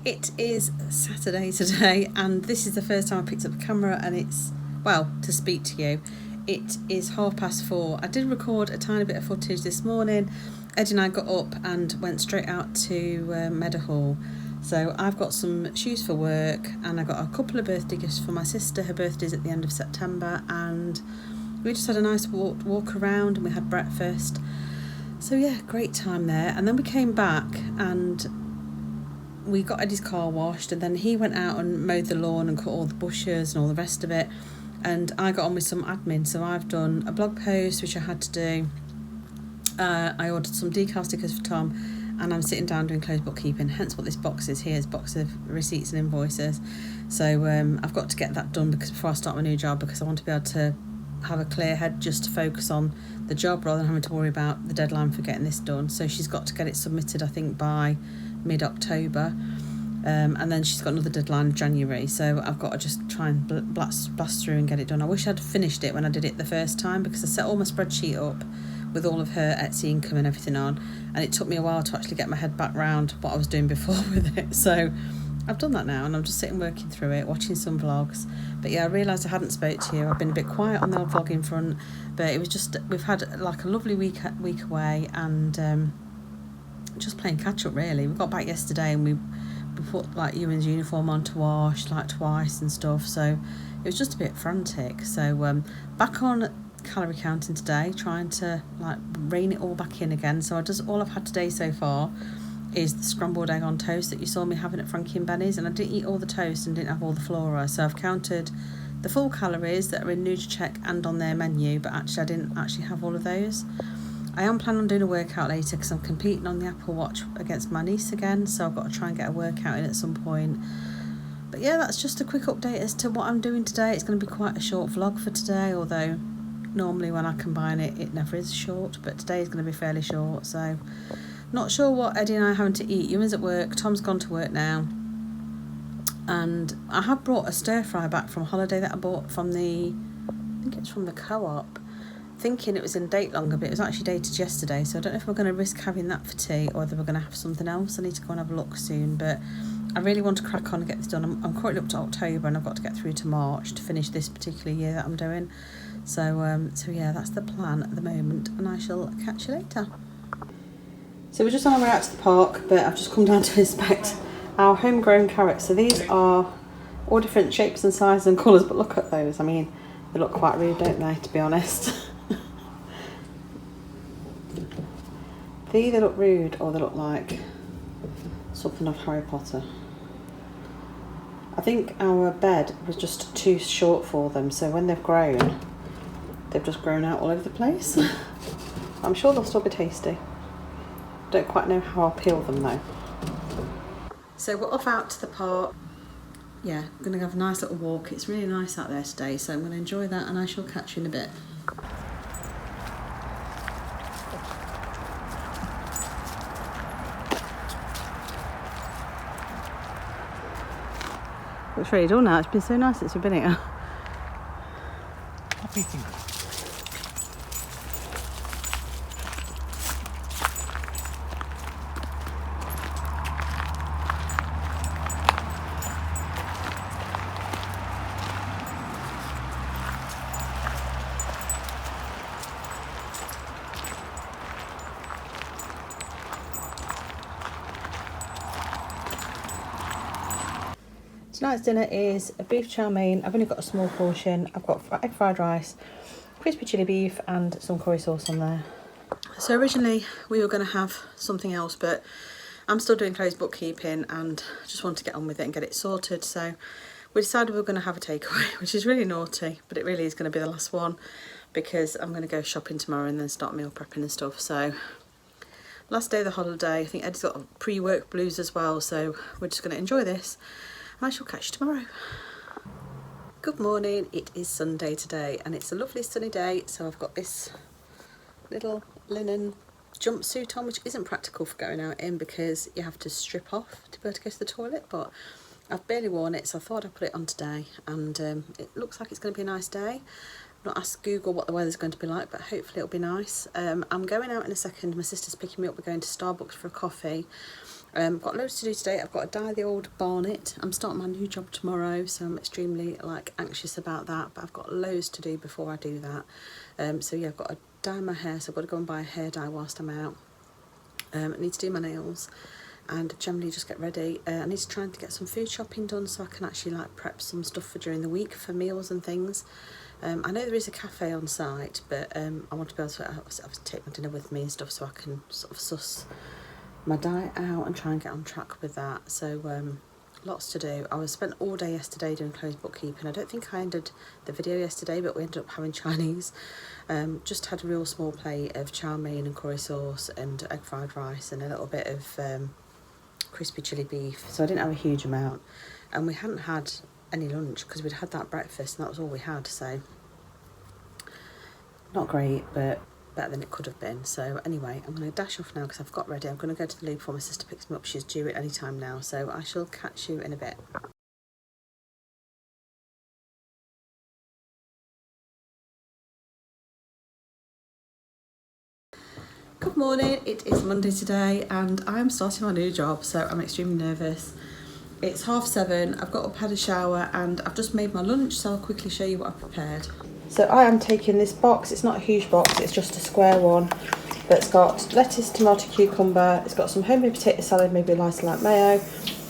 It is Saturday today, and this is the first time I picked up a camera, and it's, well, to speak to you. It is 4:30. I did record a tiny bit of footage this morning. Eddie and I got up and went straight out to Meadowhall. So I've got some shoes for work, and I got a couple of birthday gifts for my sister. Her birthday's at the end of September, and we just had a nice walk around, and we had breakfast. So yeah, great time there. And then we came back and we got Eddie's car washed, and then he went out and mowed the lawn and cut all the bushes and all the rest of it, and I got on with some admin. So I've done a blog post which I had to do. I ordered some decal stickers for Tom, and I'm sitting down doing closed bookkeeping, hence what this box is here, is a box of receipts and invoices. So I've got to get that done because before I start my new job, because I want to be able to have a clear head just to focus on the job rather than having to worry about the deadline for getting this done. So she's got to get it submitted, I think, by mid-October, and then she's got another deadline in January, so I've got to just try and blast through and get it done. I wish I'd finished it when I did it the first time, because I set all my spreadsheet up with all of her Etsy income and everything on, and it took me a while to actually get my head back round what I was doing before with it. So I've done that now, and I'm just sitting working through it, watching some vlogs. But yeah, I realised I hadn't spoke to you. I've been a bit quiet on the old vlogging front, but it was just, we've had like a lovely week away, and just playing catch up really. We got back yesterday, and we put like Ewan's uniform on to wash like twice and stuff, so it was just a bit frantic. So back on calorie counting today, trying to like rein it all back in again. So all I've had today so far is the scrambled egg on toast that you saw me having at Frankie and Benny's, and I didn't eat all the toast and didn't have all the flora, so I've counted the full calories that are in NutriCheck and on their menu, but actually I didn't actually have all of those. I am planning on doing a workout later because I'm competing on the Apple Watch against my niece again, so I've got to try and get a workout in at some point. But yeah, that's just a quick update as to what I'm doing today. It's going to be quite a short vlog for today, although normally when I combine it, it never is short, but today is going to be fairly short. So not sure what Eddie and I are having to eat. Ewan's at work, Tom's gone to work now, and I have brought a stir fry back from holiday that I bought from I think it's from the co-op, thinking it was in date longer, but it was actually dated yesterday, so I don't know if we're going to risk having that for tea or whether we're going to have something else. I need to go and have a look soon, but I really want to crack on and get this done. I'm currently up to October, and I've got to get through to March to finish this particular year that I'm doing. So yeah, that's the plan at the moment, and I shall catch you later. So we're just on our way out to the park, but I've just come down to inspect our homegrown carrots. So these are all different shapes and sizes and colours, but look at those. I mean, they look quite rude, don't they, to be honest? They either look rude or they look like something of Harry Potter. I think our bed was just too short for them, so when they've grown, they've just grown out all over the place. I'm sure they'll still be tasty. Don't quite know how I'll peel them though. So we're off out to the park. Yeah, I'm going to have a nice little walk. It's really nice out there today, so I'm going to enjoy that, and I shall catch you in a bit. It's ready done now. It's been so nice since we've been here. Stop eating. Tonight's dinner is a beef chow mein. I've only got a small portion. I've got egg fried rice, crispy chili beef, and some curry sauce on there. So originally we were going to have something else, but I'm still doing closed bookkeeping and just want to get on with it and get it sorted. So we decided we were going to have a takeaway, which is really naughty, but it really is going to be the last one because I'm going to go shopping tomorrow and then start meal prepping and stuff. So last day of the holiday. I think Ed's got pre-work blues as well, so we're just going to enjoy this. I shall catch you tomorrow. Good morning, it is Sunday today, and it's a lovely sunny day, so I've got this little linen jumpsuit on, which isn't practical for going out in because you have to strip off to be able to go to the toilet, but I've barely worn it, so I thought I'd put it on today, and it looks like it's going to be a nice day. I've not asked Google what the weather's going to be like, but hopefully it'll be nice. I'm going out in a second. My sister's picking me up. We're going to Starbucks for a coffee. Got loads to do today. I've got to dye the old barnet. I'm starting my new job tomorrow, so I'm extremely anxious about that, but I've got loads to do before I do that. So yeah, I've got to dye my hair, so I've got to go and buy a hair dye whilst I'm out. I need to do my nails and generally just get ready. I need to try and get some food shopping done so I can actually prep some stuff for during the week for meals and things. I know there is a cafe on site, but I want to be able to take my dinner with me and stuff so I can sort of suss my diet out and try and get on track with that. So lots to do. I was spent all day yesterday doing closed bookkeeping. I don't think I ended the video yesterday, but we ended up having Chinese. Just had a real small plate of chow mein and curry sauce and egg fried rice and a little bit of crispy chili beef. So I didn't have a huge amount, and we hadn't had any lunch because we'd had that breakfast and that was all we had. So not great, but better than it could have been. So anyway, I'm going to dash off now because I've got ready. I'm going to go to the loo before my sister picks me up. She's due at any time now, so I shall catch you in a bit. Good morning, it is Monday today and I'm starting my new job, so I'm extremely nervous. It's 7:30, I've got up, had a shower and I've just made my lunch, so I'll quickly show you what I've prepared. So I am taking this box. It's not a huge box, it's just a square one that's got lettuce, tomato, cucumber. It's got some homemade potato salad, maybe a light like mayo,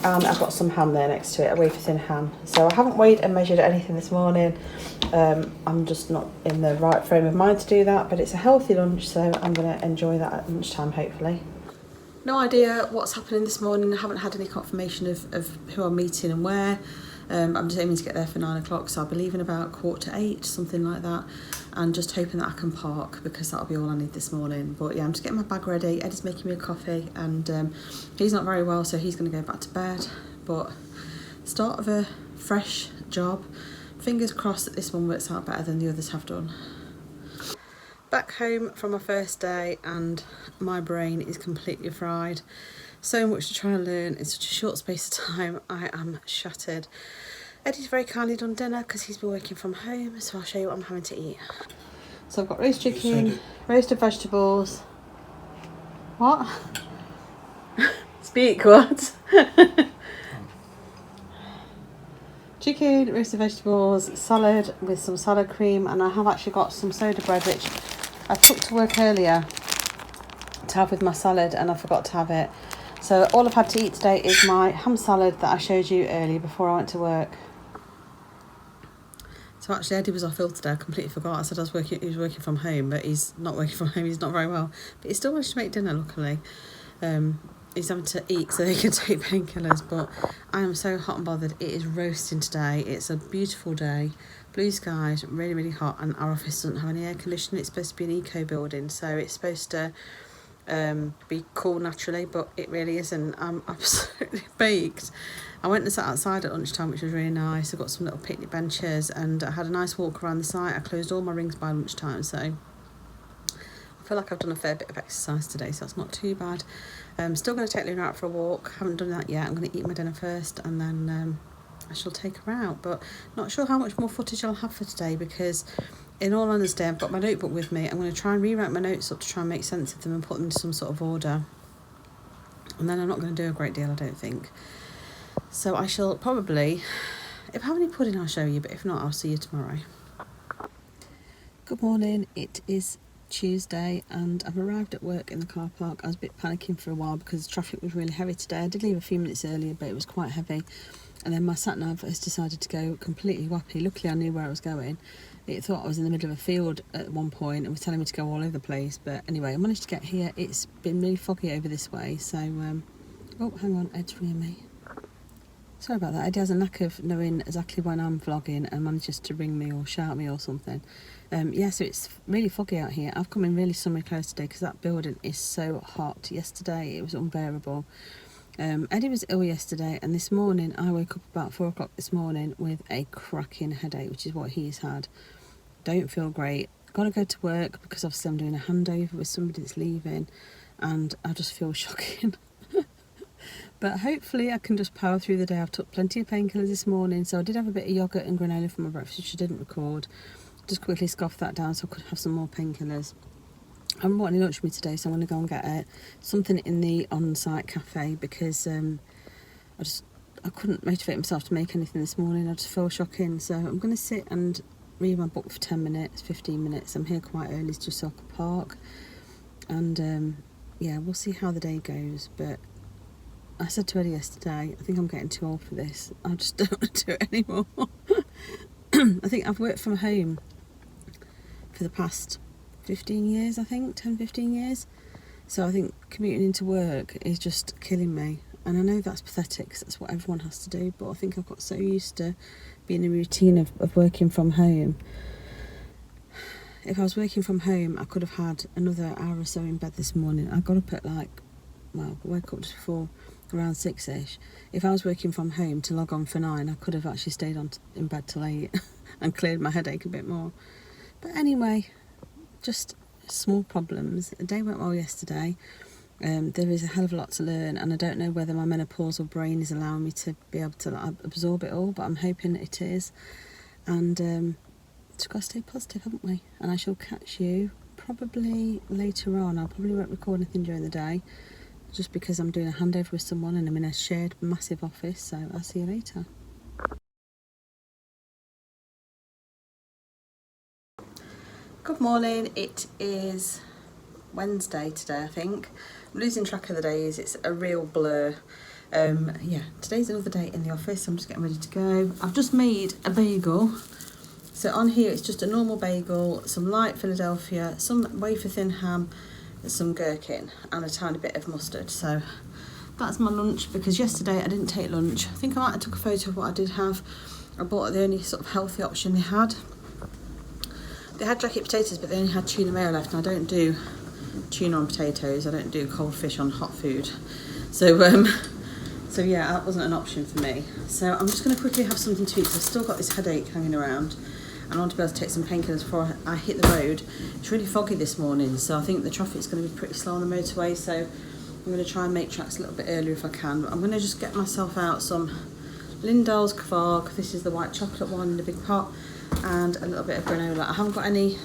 and I've got some ham there next to it, a wafer thin ham. So I haven't weighed and measured anything this morning. I'm just not in the right frame of mind to do that, but it's a healthy lunch, so I'm going to enjoy that at lunchtime hopefully. No idea what's happening this morning. I haven't had any confirmation of who I'm meeting and where. I'm just aiming to get there for 9 o'clock, so I'll be leaving about 7:45, something like that, and just hoping that I can park because that'll be all I need this morning. But yeah, I'm just getting my bag ready. Eddie's making me a coffee and he's not very well, so he's going to go back to bed. But start of a fresh job. Fingers crossed that this one works out better than the others have done. Back home from my first day and my brain is completely fried. So much to try and learn in such a short space of time. I am shattered. Eddie's very kindly done dinner because he's been working from home, so I'll show you what I'm having to eat. So I've got roast chicken, roasted vegetables. What? Speak, what? Chicken, roasted vegetables, salad with some salad cream, and I have actually got some soda bread which I took to work earlier to have with my salad and I forgot to have it. So all I've had to eat today is my ham salad that I showed you earlier before I went to work. So actually Eddie was off ill today, I completely forgot. I said he was working from home, but he's not working from home, he's not very well. But he still managed to make dinner, luckily. He's having to eat so he can take painkillers, but I am so hot and bothered. It is roasting today. It's a beautiful day, blue skies, really, really hot, and our office doesn't have any air conditioning. It's supposed to be an eco building, so it's supposed to be cool naturally, but it really isn't. I'm absolutely baked. I went and sat outside at lunchtime, which was really nice. I got some little picnic benches and I had a nice walk around the site. I closed all my rings by lunchtime, so I feel like I've done a fair bit of exercise today, so that's not too bad. I'm still going to take Luna out for a walk. Haven't done that yet. I'm going to eat my dinner first and then I shall take her out, but not sure how much more footage I'll have for today because in all honesty I've got my notebook with me. I'm going to try and rewrite my notes up to try and make sense of them and put them into some sort of order, and then I'm not going to do a great deal, I don't think. So I shall probably, if I have any pudding I'll show you, but if not I'll see you tomorrow. Good morning, it is Tuesday and I've arrived at work in the car park. I was a bit panicking for a while because traffic was really heavy today. I did leave a few minutes earlier, but it was quite heavy, and then my sat nav has decided to go completely whoppy. Luckily I knew where I was going. It thought I was in the middle of a field at one point and was telling me to go all over the place, but anyway I managed to get here. It's been really foggy over this way, so oh hang on, Ed's ringing me. Sorry about that. Eddie has a knack of knowing exactly when I'm vlogging and manages to ring me or shout me or something. Yeah, so it's really foggy out here. I've come in really summery clothes today because that building is so hot. Yesterday it was unbearable. Eddie was ill yesterday, and this morning I woke up about 4 o'clock this morning with a cracking headache, which is what he's had. Don't feel great. Got to go to work because obviously I'm doing a handover with somebody that's leaving and I just feel shocking. But hopefully I can just power through the day. I've took plenty of painkillers this morning, so I did have a bit of yoghurt and granola for my breakfast, which I didn't record. Just quickly scoffed that down so I could have some more painkillers. I haven't bought any lunch with me today, so I'm going to go and get something in the on-site cafe because I couldn't motivate myself to make anything this morning. I just fell shocking. So I'm going to sit and read my book for 10 minutes, 15 minutes. I'm here quite early just so I can park. And yeah, we'll see how the day goes. But I said to Eddie yesterday, I think I'm getting too old for this. I just don't want to do it anymore. I think I've worked from home for the past 15 years, I think, 10, 15 years. So I think commuting into work is just killing me. And I know that's pathetic because that's what everyone has to do, but I think I've got so used to being in a routine of working from home. If I was working from home, I could have had another hour or so in bed this morning. I got up at I woke up just before around 6ish. If I was working from home to log on for 9, I could have actually stayed in bed till 8 and cleared my headache a bit more. But anyway, just small problems. The day went well yesterday. There is a hell of a lot to learn, and I don't know whether my menopausal brain is allowing me to be able to absorb it all, but I'm hoping it is. And just got to stay positive, haven't we? And I shall catch you probably later on. I probably won't record anything during the day, just because I'm doing a handover with someone and I'm in a shared massive office, so I'll see you later. Good morning. It is Wednesday today, I think. I'm losing track of the days. It's a real blur. Yeah, today's another day in the office. I'm just getting ready to go. I've just made a bagel. So on here it's just a normal bagel, some light Philadelphia, some wafer thin ham, some gherkin and a tiny bit of mustard. So that's my lunch, because yesterday I didn't take lunch. I think I might have took a photo of what I did have. I bought the only sort of healthy option they had. They had jacket potatoes, but they only had tuna mayo left, and I don't do tuna on potatoes. I don't do cold fish on hot food. So yeah, that wasn't an option for me. So I'm just going to quickly have something to eat because I've still got this headache hanging around. And I want to be able to take some painkillers before I hit the road. It's really foggy this morning, so I think the traffic's going to be pretty slow on the motorway. So I'm going to try and make tracks a little bit earlier if I can. But I'm going to just get myself out some Lindell's Kvark. This is the white chocolate one in a big pot, and a little bit of granola. I haven't got any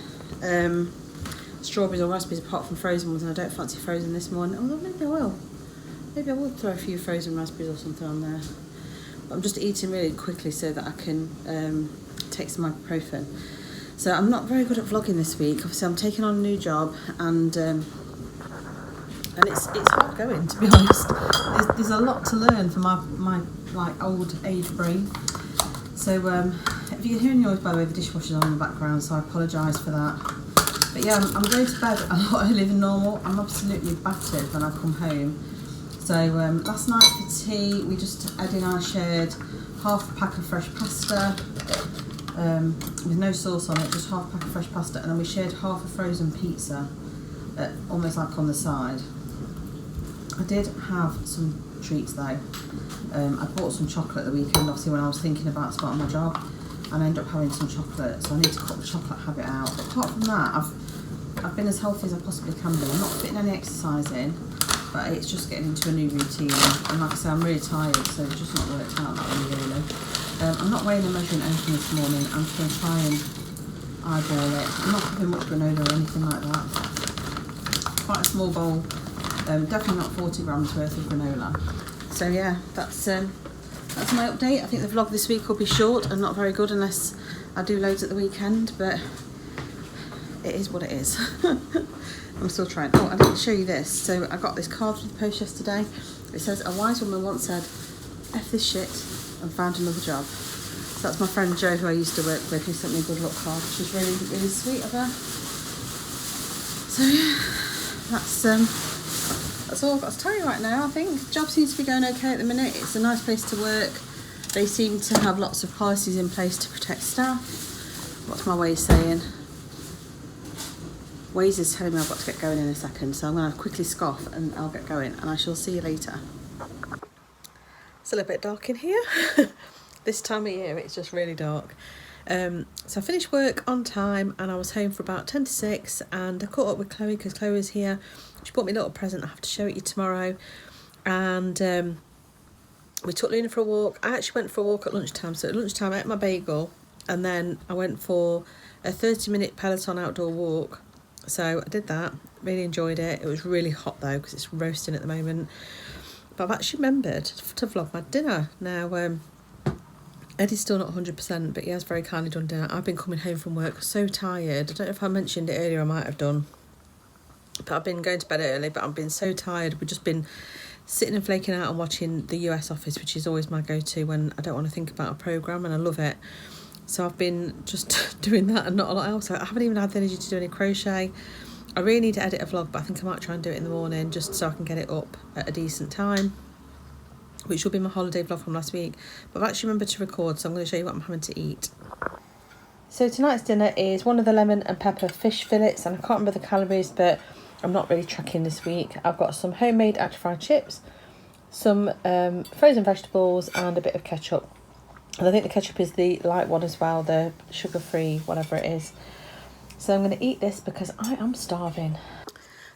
strawberries or raspberries apart from frozen ones, and I don't fancy frozen this morning. Although maybe I will. Maybe I will throw a few frozen raspberries or something on there. But I'm just eating really quickly so that I can take some ibuprofen. So I'm not very good at vlogging this week. Obviously I'm taking on a new job, and it's hard going, to be honest. There's a lot to learn for my like old age brain. So if you can hear any noise, by the way, the dishwasher's on in the background, so I apologise for that. But yeah, I'm going to bed a lot earlier than normal. I'm absolutely battered when I come home. So last night for tea, Eddie and I shared half a pack of fresh pasta, with no sauce on it, just half a pack of fresh pasta, and then we shared half a frozen pizza, almost like on the side. I did have some treats though. I bought some chocolate the weekend, obviously when I was thinking about starting my job, and I ended up having some chocolate, so I need to cut the chocolate habit out. But apart from that, I've been as healthy as I possibly can be. I'm not fitting any exercise in, but it's just getting into a new routine, and like I say, I'm really tired, so it's just not worked out that way really. I'm not weighing or measuring anything this morning. I'm just going to try and eyeball it. I'm not having much granola or anything like that. Quite a small bowl, definitely not 40 grams worth of granola. So yeah, that's my update. I think the vlog this week will be short and not very good unless I do loads at the weekend, but it is what it is. I'm still trying. Oh, I didn't show you this. So I got this card through the post yesterday. It says, a wise woman once said, F this shit and found another job. So that's my friend Jo, who I used to work with, who sent me a good luck card, which is really, really sweet of her. So yeah, that's all I've got to tell you right now. I think job seems to be going okay at the minute. It's a nice place to work. They seem to have lots of policies in place to protect staff. What's my Waze saying? Waze is telling me I've got to get going in a second, so I'm going to quickly scoff and I'll get going, and I shall see you later. It's a little bit dark in here. This time of year it's just really dark. So I finished work on time and I was home for about 10 to 6, and I caught up with Chloe because Chloe was here. She bought me a little present. I have to show it you tomorrow. And we took Luna for a walk. I actually went for a walk at lunchtime. So at lunchtime I ate my bagel, and then I went for a 30-minute Peloton outdoor walk. So I did that, really enjoyed it. It was really hot though because it's roasting at the moment. But I've actually remembered to vlog my dinner. Now, Eddie's still not 100%, but he has very kindly done dinner. I've been coming home from work so tired. I don't know if I mentioned it earlier, I might have done. But I've been going to bed early, but I've been so tired. We've just been sitting and flaking out and watching The US Office, which is always my go-to when I don't want to think about a programme, and I love it. So I've been just doing that and not a lot else. I haven't even had the energy to do any crochet. I really need to edit a vlog, but I think I might try and do it in the morning just so I can get it up at a decent time, which will be my holiday vlog from last week. But I've actually remembered to record, so I'm going to show you what I'm having to eat. So tonight's dinner is one of the lemon and pepper fish fillets, and I can't remember the calories, but I'm not really tracking this week. I've got some homemade fried chips, some frozen vegetables, and a bit of ketchup. And I think the ketchup is the light one as well, the sugar-free, whatever it is. So I'm going to eat this because I am starving.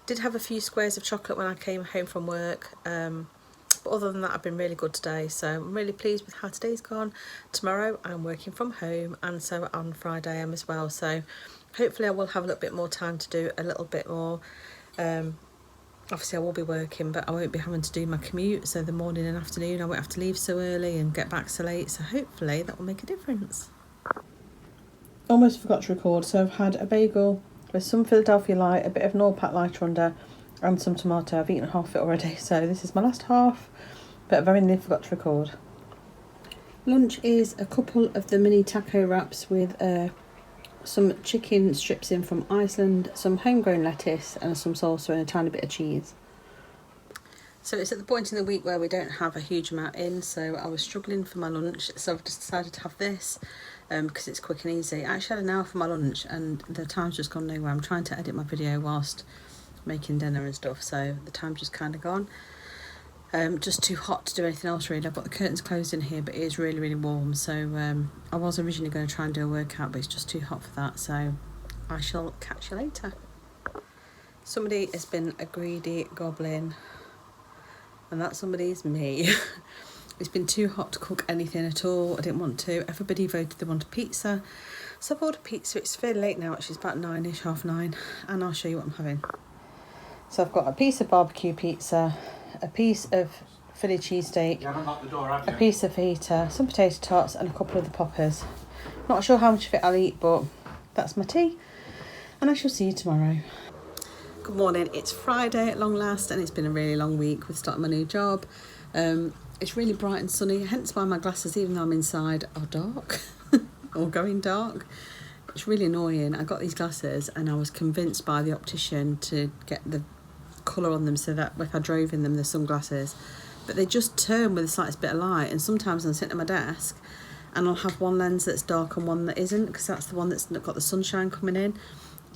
Did have a few squares of chocolate when I came home from work. But other than that, I've been really good today. So I'm really pleased with how today's gone. Tomorrow I'm working from home, and so on Friday I am as well. So hopefully I will have a little bit more time to do a little bit more. Obviously I will be working, but I won't be having to do my commute. So the morning and afternoon I won't have to leave so early and get back so late. So hopefully that will make a difference. Almost forgot to record. So I've had a bagel with some Philadelphia Light, a bit of Norpat Lighter under, and some tomato. I've eaten half of it already, so this is my last half, but I very nearly forgot to record. Lunch is a couple of the mini taco wraps with some chicken strips in from Iceland, some homegrown lettuce and some salsa and a tiny bit of cheese. So it's at the point in the week where we don't have a huge amount in, so I was struggling for my lunch, so I've just decided to have this because it's quick and easy. I actually had an hour for my lunch and the time's just gone nowhere. I'm trying to edit my video whilst making dinner and stuff, so the time's just kind of gone. Just too hot to do anything else really. I've got the curtains closed in here, but it is really, really warm. So I was originally going to try and do a workout, but it's just too hot for that. So I shall catch you later. Somebody has been a greedy goblin, and that somebody is me. It's been too hot to cook anything at all. I didn't want to. Everybody voted they wanted pizza. So I've ordered pizza. It's fairly late now, actually. It's about 9ish, 9:30. And I'll show you what I'm having. So I've got a piece of barbecue pizza, a piece of Philly cheesesteak, a piece of feta, some potato tots and a couple of the poppers. Not sure how much of it I'll eat, but that's my tea. And I shall see you tomorrow. Good morning. It's Friday at long last, and it's been a really long week with starting my new job. It's really bright and sunny, hence why my glasses, even though I'm inside, are dark or going dark. It's really annoying. I got these glasses and I was convinced by the optician to get the colour on them so that if I drove in them, the sunglasses, but they just turn with the slightest bit of light, and sometimes I'm sitting at my desk and I'll have one lens that's dark and one that isn't, because that's the one that's got the sunshine coming in.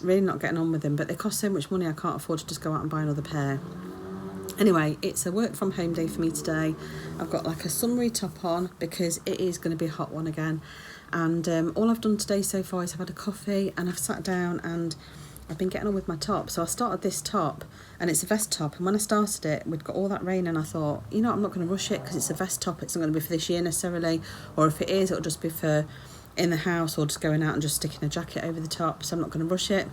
Really not getting on with them, but they cost so much money I can't afford to just go out and buy another pair. Anyway, it's a work from home day for me today. I've got like a summery top on because it is going to be a hot one again, and all I've done today so far is I've had a coffee and I've sat down and I've been getting on with my top. So I started this top, and it's a vest top, and when I started it we'd got all that rain, and I thought, you know, I'm not going to rush it because it's a vest top. It's not going to be for this year necessarily, or if it is, it'll just be for in the house or just going out and just sticking a jacket over the top, so I'm not going to rush it.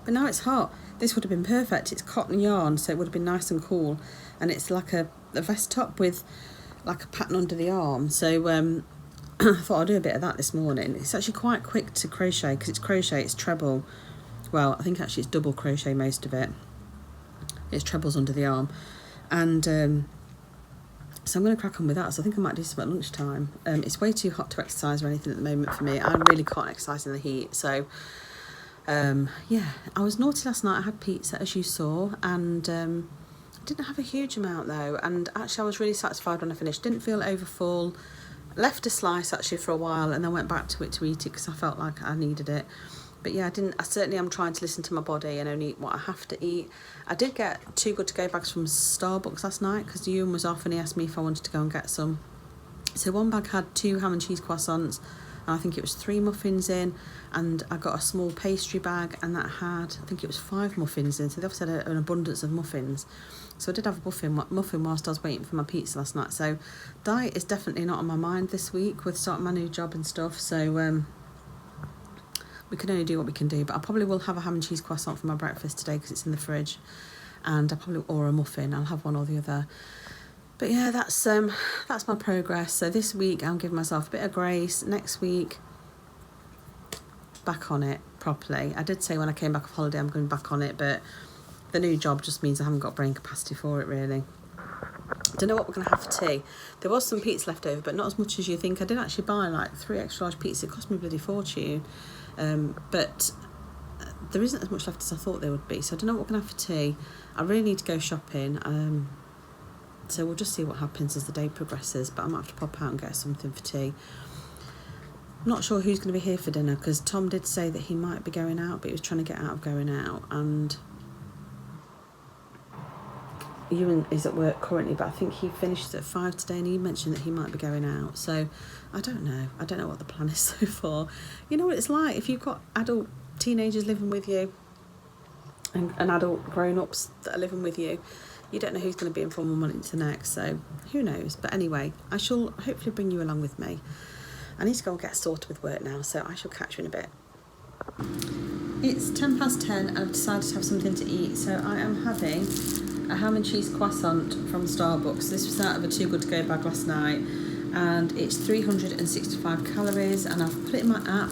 But now it's hot. This would have been perfect. It's cotton yarn, so it would have been nice and cool, and it's like a vest top with like a pattern under the arm. So I thought I'd do a bit of that this morning. It's actually quite quick to crochet because it's crochet, it's treble. Well, I think actually it's double crochet most of it. It's trebles under the arm, and so I'm going to crack on with that. So I think I might do some at lunchtime. It's way too hot to exercise or anything at the moment for me. I really can't exercise in the heat. So yeah, I was naughty last night. I had pizza, as you saw, and didn't have a huge amount though. And actually I was really satisfied when I finished. Didn't feel over full. Left a slice actually for a while and then went back to it to eat it because I felt like I needed it. But yeah, I certainly am trying to listen to my body and only eat what I have to eat. I did get 2 good to go bags from Starbucks last night because Ewan was off and he asked me if I wanted to go and get some. So one bag had 2 ham and cheese croissants, and I think it was 3 muffins in, and I got a small pastry bag and that had, I think it was 5 muffins in, so they obviously had an abundance of muffins. So I did have a muffin whilst I was waiting for my pizza last night. So diet is definitely not on my mind this week with starting my new job and stuff. So we can only do what we can do. But I probably will have a ham and cheese croissant for my breakfast today because it's in the fridge, and or a muffin. I'll have one or the other. But yeah, that's my progress. So this week I'm giving myself a bit of grace. Next week, back on it properly. I did say when I came back off holiday I'm going back on it, but the new job just means I haven't got brain capacity for it really. Don't know what we're going to have for tea. There was some pizza left over, but not as much as you think. I did actually buy like 3 extra large pizzas. It cost me a bloody fortune. But there isn't as much left as I thought there would be. So I don't know what we're going to have for tea. I really need to go shopping. So we'll just see what happens as the day progresses. But I might have to pop out and get something for tea. I'm not sure who's going to be here for dinner because Tom did say that he might be going out, but he was trying to get out of going out. And Ewan is at work currently, but I think he finishes at 5 today, and he mentioned that he might be going out. So I don't know what the plan is so far. You know what it's like if you've got adult teenagers living with you and adult grown-ups that are living with you. You don't know who's going to be in from one minute to the next, so who knows. But anyway, I shall hopefully bring you along with me. I need to go and get sorted with work now, so I shall catch you in a bit. It's 10:10 and I've decided to have something to eat, so I am having a ham and cheese croissant from Starbucks. This was out of a Too Good To Go bag last night, and it's 365 calories, and I've put it in my app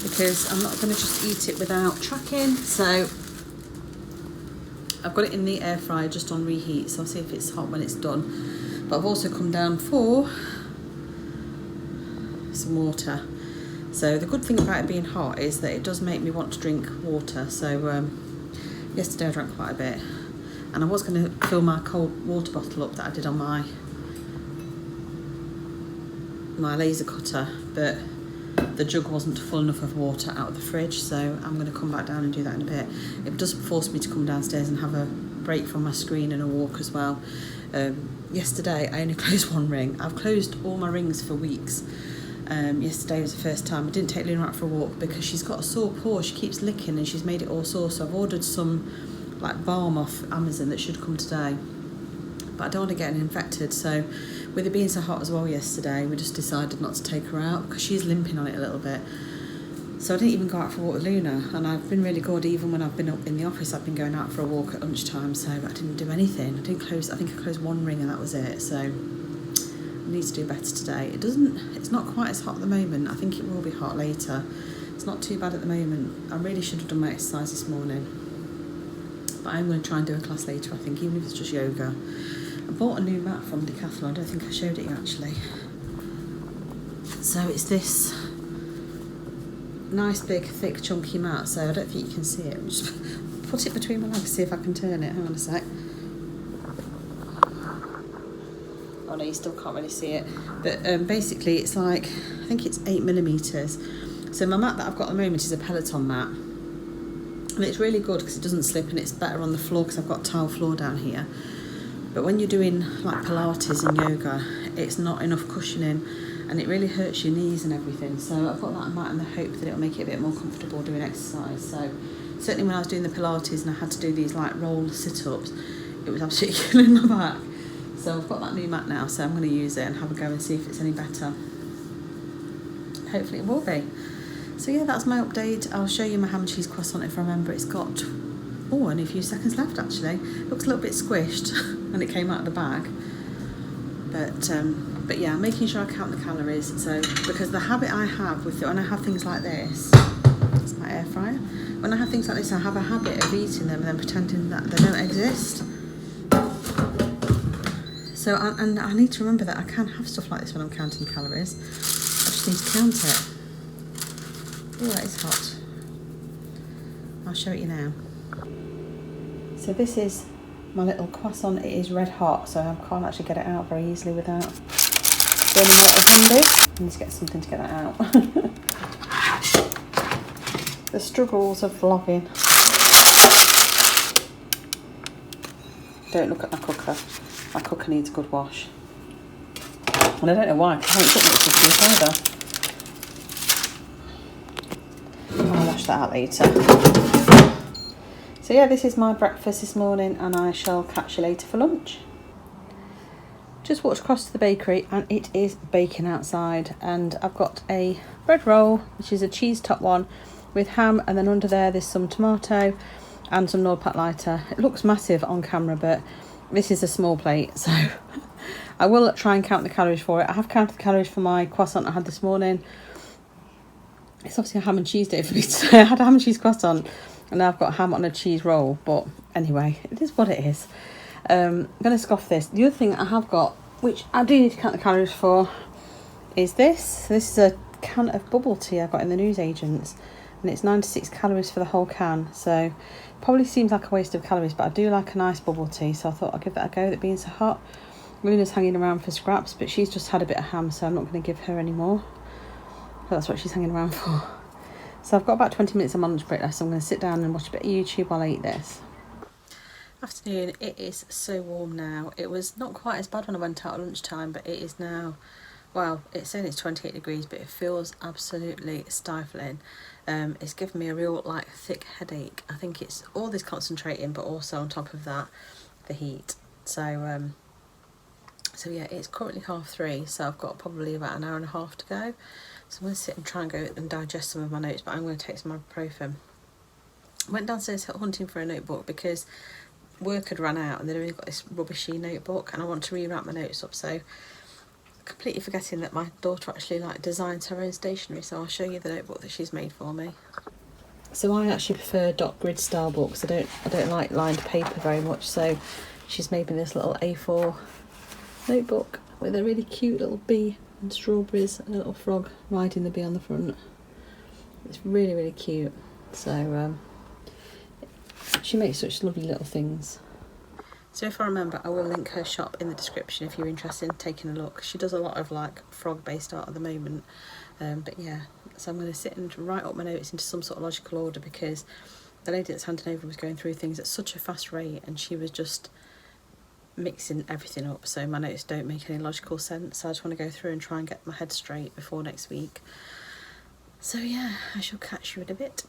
because I'm not going to just eat it without tracking. So I've got it in the air fryer just on reheat, so I'll see if it's hot when it's done. But I've also come down for some water. So the good thing about it being hot is that it does make me want to drink water. So yesterday I drank quite a bit, and I was going to fill my cold water bottle up that I did on my laser cutter, but the jug wasn't full enough of water out of the fridge, so I'm going to come back down and do that in a bit. It does force me to come downstairs and have a break from my screen and a walk as well. Yesterday I only closed one ring. I've closed all my rings for weeks. Yesterday was the first time. I didn't take Luna out for a walk because she's got a sore paw. She keeps licking and she's made it all sore, so I've ordered some like balm off Amazon that should come today, but I don't want to get infected. So with it being so hot as well yesterday, we just decided not to take her out because she's limping on it a little bit. So I didn't even go out for a walk with Luna, and I've been really good. Even when I've been up in the office, I've been going out for a walk at lunchtime, so I didn't do anything. I think I closed one ring and that was it. So I need to do better today. It's not quite as hot at the moment. I think it will be hot later. It's not too bad at the moment. I really should have done my exercise this morning, but I'm going to try and do a class later, I think, even if it's just yoga. I bought a new mat from Decathlon. I don't think I showed it you actually. So it's this nice big thick chunky mat, so I don't think you can see it. I'll just put it between my legs, see if I can turn it. Hang on a sec. Oh no, you still can't really see it. But basically it's like, I think it's 8mm. So my mat that I've got at the moment is a Peloton mat, and it's really good because it doesn't slip, and it's better on the floor because I've got tile floor down here. But when you're doing like Pilates and yoga, it's not enough cushioning, and it really hurts your knees and everything. So I've got that mat in the hope that it'll make it a bit more comfortable doing exercise. So certainly when I was doing the Pilates and I had to do these like roll sit-ups, it was absolutely killing my back. So I've got that new mat now, so I'm going to use it and have a go and see if it's any better. Hopefully it will be. So yeah, that's my update. I'll show you my ham and cheese croissant if I remember. It's got only a few seconds left actually. It looks a little bit squished and it came out of the bag. But yeah, making sure I count the calories. So because the habit I have with it, when I have things like this, it's my air fryer. When I have things like this, I have a habit of eating them and then pretending that they don't exist. So and I need to remember that I can have stuff like this when I'm counting calories. I just need to count it. Oh, that is hot. I'll show it you now. So this is my little croissant. It is red hot, so I can't actually get it out very easily without burning a little handy. I need to get something to get that out. The struggles of vlogging. Don't look at my cooker. My cooker needs a good wash. And I don't know why, because I haven't put much into this either. I'll wash that out later. So yeah, this is my breakfast this morning, and I shall catch you later for lunch. Just walked across to the bakery and it is baking outside, and I've got a bread roll, which is a cheese top one, with ham, and then under there's some tomato and some Nord Pat lighter. It looks massive on camera, but this is a small plate, so I will try and count the calories for it. I have counted the calories for my croissant I had this morning. It's obviously a ham and cheese day for me today. I had a ham and cheese croissant, and now I've got ham on a cheese roll, but anyway, it is what it is. I'm going to scoff this. The other thing I have got, which I do need to count the calories for, is this. This is a can of bubble tea I got in the newsagents, and it's 96 calories for the whole can, so probably seems like a waste of calories, but I do like a nice bubble tea, so I thought I'd give that a go with it being so hot. Luna's hanging around for scraps, but she's just had a bit of ham, so I'm not going to give her any more. So that's what she's hanging around for. So I've got about 20 minutes of my lunch break left, so I'm going to sit down and watch a bit of YouTube while I eat this. Afternoon, it is so warm now. It was not quite as bad when I went out at lunchtime, but it is now, well, it's saying it's 28 degrees, but it feels absolutely stifling. It's given me a real thick headache. I think it's all this concentrating, but also on top of that, the heat. So yeah, it's currently 3:30, so I've got probably about an hour and a half to go. So I'm going to sit and try and go and digest some of my notes, but I'm going to take some ibuprofen. I went downstairs hunting for a notebook because work had run out and they'd only got this rubbishy notebook, and I want to rewrap my notes up, so completely forgetting that my daughter actually designs her own stationery, so I'll show you the notebook that she's made for me. So I actually prefer dot grid style books. I don't like lined paper very much, so she's made me this little A4 notebook with a really cute little bee and strawberries and a little frog riding the bee on the front. It's really, really cute. So she makes such lovely little things. So if I remember, I will link her shop in the description if you're interested in taking a look. She does a lot of frog based art at the moment, but yeah, so I'm going to sit and write up my notes into some sort of logical order, because the lady that's handing over was going through things at such a fast rate, and she was just mixing everything up, so my notes don't make any logical sense. So I just want to go through and try and get my head straight before next week. So yeah, I shall catch you in a bit.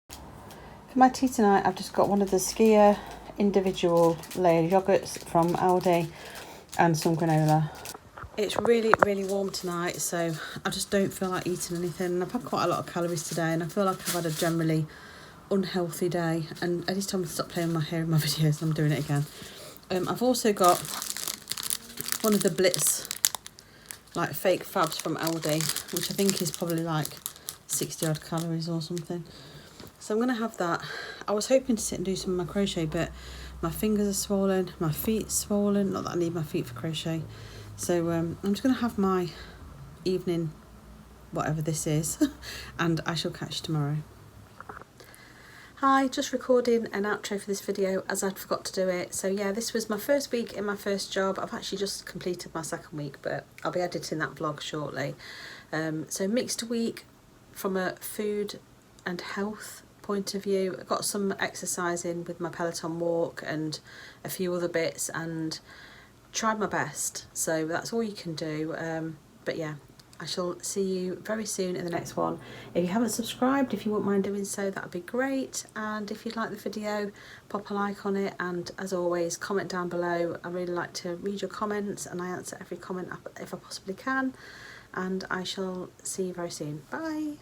For my tea tonight, I've just got one of the Skia individual layered yogurts from Aldi and some granola. It's really, really warm tonight, so I just don't feel like eating anything. I've had quite a lot of calories today, and I feel like I've had a generally unhealthy day, and Eddie's told me to stop playing with my hair in my videos, and I'm doing it again. I've also got one of the Blitz fake fabs from Aldi, which I think is probably 60 odd calories or something. So I'm going to have that. I was hoping to sit and do some of my crochet, but my fingers are swollen, my feet swollen, not that I need my feet for crochet. So I'm just going to have my evening, whatever this is, and I shall catch you tomorrow. Hi, just recording an outro for this video as I'd forgot to do it. So yeah, this was my first week in my first job. I've actually just completed my second week, but I'll be editing that vlog shortly. So mixed week from a food and health point of view. I got some exercise in with my Peloton walk and a few other bits, and tried my best. So that's all you can do. But yeah, I shall see you very soon in the next one. If you haven't subscribed, if you wouldn't mind doing so, that would be great. And if you'd like the video, pop a like on it, and as always, comment down below. I really like to read your comments, and I answer every comment if I possibly can. And I shall see you very soon. Bye.